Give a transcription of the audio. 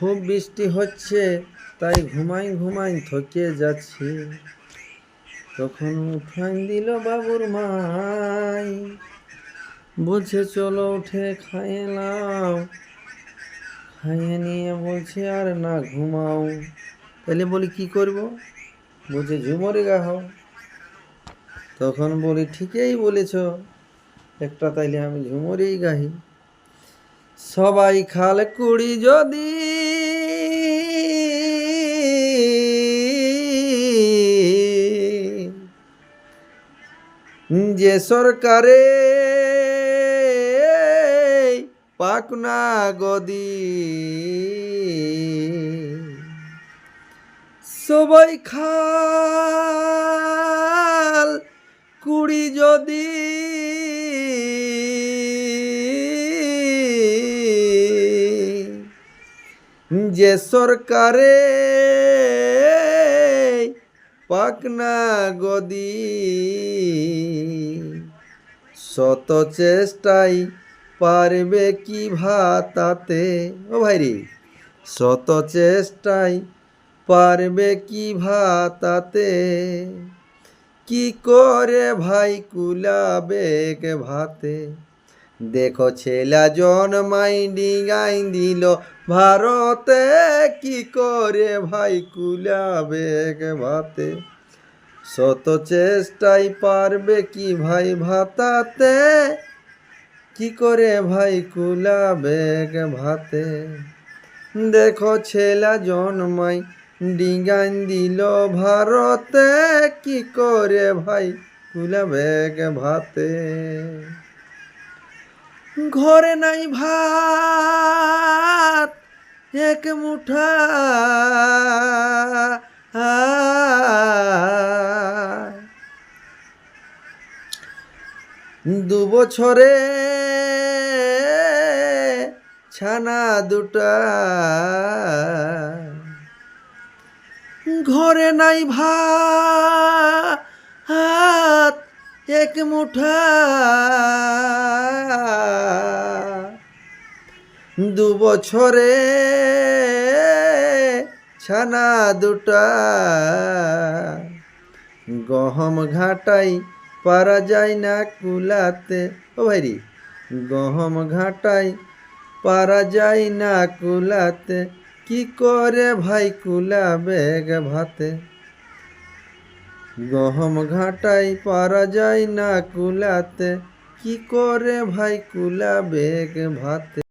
খুব বৃষ্টি হচ্ছে, তাই ঘুমাই ঘুমাই থকে যাচ্ছি। তখন উঠাই দিল বাবুর মাই, বলছে চলো উঠে খাইয়ে নাও। খাইয়ে নিয়ে বলছে আর না ঘুমাও। তাহলে বলি কি করব? বলছে ঝুমরে গাও। তখন বলি ঠিকই বলেছ, একটা তাইলে আমি ঝুমরেই গাই। সবাই খাল কুড়ি যদি যে সরকারে পাকনা গদি, সবাই খাল কুড়ি যদি যে সরকারে পাকনা গদি, শত চেষ্টাই পারবে কি ভাতাতে। ও ভাইরে, শত চেষ্টাই পারবে কি ভাতাতে, কি করে ভাই কুলাবে ভাতে। দেখো ছেলা জন্মাই ডিঙাই দিল ভারতে, কি করে ভাই কুলাবে ভাতে। শত চেষ্টাই পারবে কি ভাই ভাতাতে, কি করে ভাই কুলাবে ভাতে। দেখো ছেলা জন্মাই ডিঙাই দিল ভারতে, কি করে ভাই কুলাবে ভাতে। ঘরে নাই ভাত এক মুঠা, 2 বছরে ছানা দুটা। ঘরে নাই ভাত এক মুঠা, 2 বছরে ছানা দুটা। গহম ঘাটাই পারা যায় না কুলাতে। ও ভাইরি, গহম ঘাটাই পারা যায় না কুলাতে, কি করে ভাই কুলাবে ভাতে। গহম ঘাটাই পারা যায় না কুলাতে, কি করে ভাই কুলাবে ভাতে।